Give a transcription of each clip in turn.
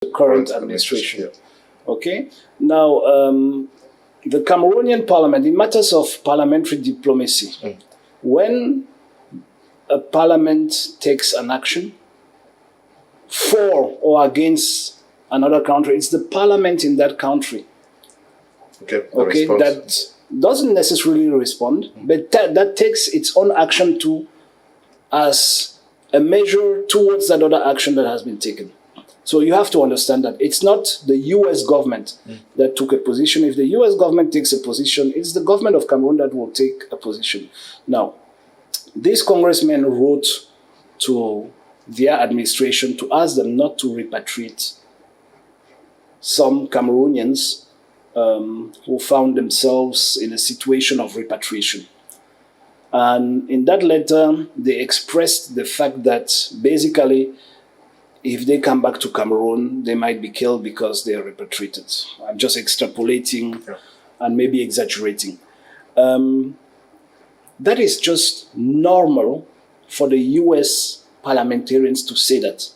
the current administration. Yeah. Okay? Now, the Cameroonian parliament, in matters of parliamentary diplomacy, when a parliament takes an action for or against another country, it's the parliament in that country that doesn't necessarily respond, but that takes its own action too as a measure towards that other action that has been taken. So you have to understand that it's not the US government that took a position. If the US government takes a position, it's the government of Cameroon that will take a position. Now, these congressmen wrote to their administration to ask them not to repatriate some Cameroonians who found themselves in a situation of repatriation. And in that letter, they expressed the fact that basically, if they come back to Cameroon, they might be killed because they are repatriated. I'm just extrapolating and maybe exaggerating. That is just normal for the US parliamentarians to say that,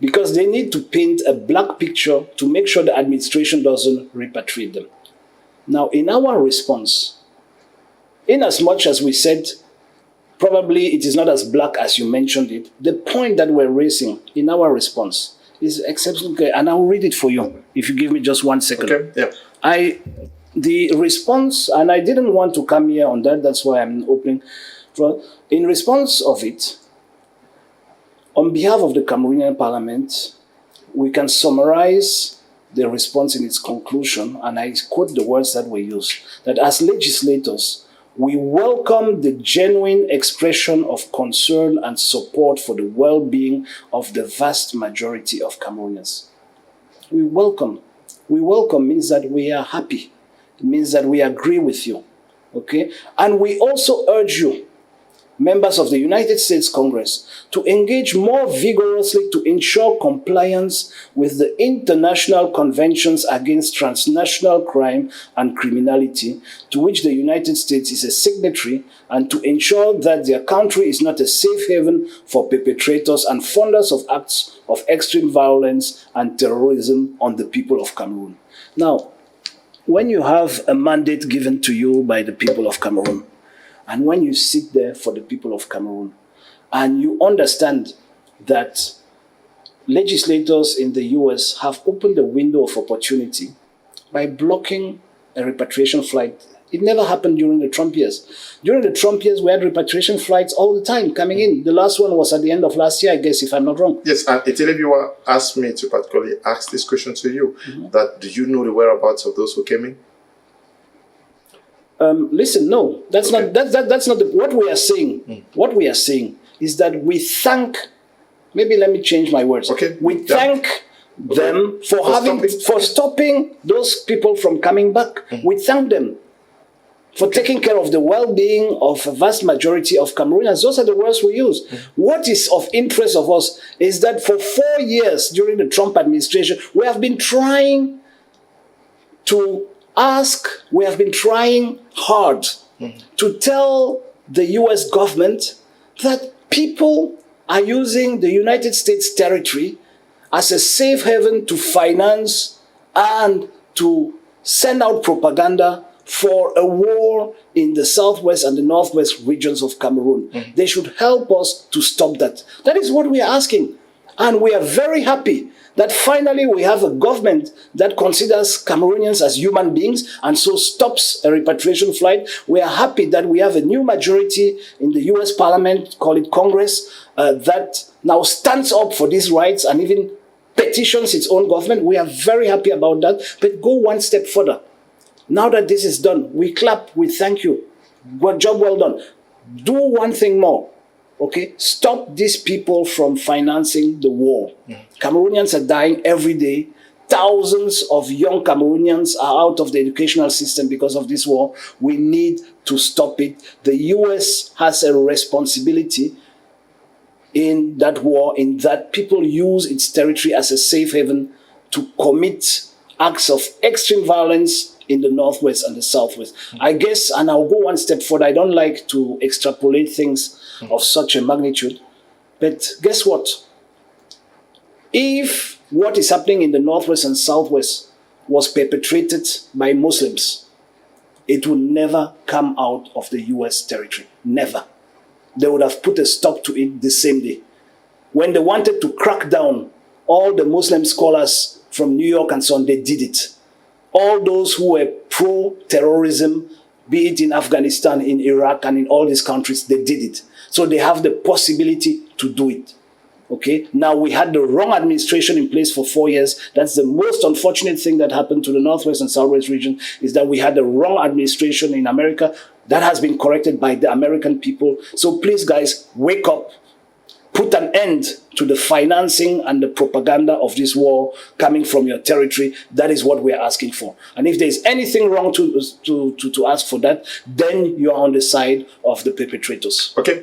because they need to paint a black picture to make sure the administration doesn't repatriate them. Now, in our response, in as much as we said, probably it is not as black as you mentioned it, the point that we're raising in our response is exceptionally clear, and I'll read it for you, if you give me just 1 second. Okay, yeah. The response, and I didn't want to come here on that, that's why I'm opening. In response of it, on behalf of the Cameroonian Parliament, we can summarize the response in its conclusion, and I quote the words that we use, that as legislators, we welcome the genuine expression of concern and support for the well-being of the vast majority of Cameroonians. We welcome. We welcome means that we are happy. It means that we agree with you, okay? And we also urge you, members of the United States Congress, to engage more vigorously to ensure compliance with the international conventions against transnational crime and criminality, to which the United States is a signatory, and to ensure that their country is not a safe haven for perpetrators and funders of acts of extreme violence and terrorism on the people of Cameroon. Now, when you have a mandate given to you by the people of Cameroon, and when you sit there for the people of Cameroon, and you understand that legislators in the US have opened a window of opportunity by blocking a repatriation flight. It never happened during the Trump years. During the Trump years, we had repatriation flights all the time coming in. The last one was at the end of last year, I guess, if I'm not wrong. Yes, and a televiewer asked me to particularly ask this question to you, that do you know the whereabouts of those who came in? Listen, no, that's not what we are saying. What we are saying is that we thank, maybe let me change my words. Okay. We thank them for stopping those people from coming back. We thank them for taking care of the well-being of a vast majority of Cameroonians. Those are the words we use. What is of interest of us is that for 4 years during the Trump administration, we have been trying to we have been trying hard to tell the US government that people are using the United States territory as a safe haven to finance and to send out propaganda for a war in the southwest and the northwest regions of Cameroon. They should help us to stop that. That is what we are asking. And we are very happy that finally we have a government that considers Cameroonians as human beings and so stops a repatriation flight. We are happy that we have a new majority in the US Parliament, call it Congress, that now stands up for these rights and even petitions its own government. We are very happy about that. But go one step further. Now that this is done, we clap, we thank you. Good job well done. Do one thing more. Okay, stop these people from financing the war. Cameroonians are dying every day. Thousands of young Cameroonians are out of the educational system because of this war. We need to stop it. The US has a responsibility in that war, in that people use its territory as a safe haven to commit acts of extreme violence in the northwest and the southwest. I guess, and I'll go one step further, I don't like to extrapolate things of such a magnitude, but guess what? If what is happening in the Northwest and Southwest was perpetrated by Muslims, it will never come out of the US territory. Never. They would have put a stop to it the same day. When they wanted to crack down, all the Muslim scholars from New York and so on, they did it. All those who were pro-terrorism, be it in Afghanistan, in Iraq, and in all these countries, they did it. So they have the possibility to do it. Okay? Now, we had the wrong administration in place for 4 years. That's the most unfortunate thing that happened to the Northwest and Southwest region, is that we had the wrong administration in America. That has been corrected by the American people. So please, guys, wake up. Put an end to the financing and the propaganda of this war coming from your territory. That is what we are asking for. And if there is anything wrong to ask for that, then you are on the side of the perpetrators. Okay.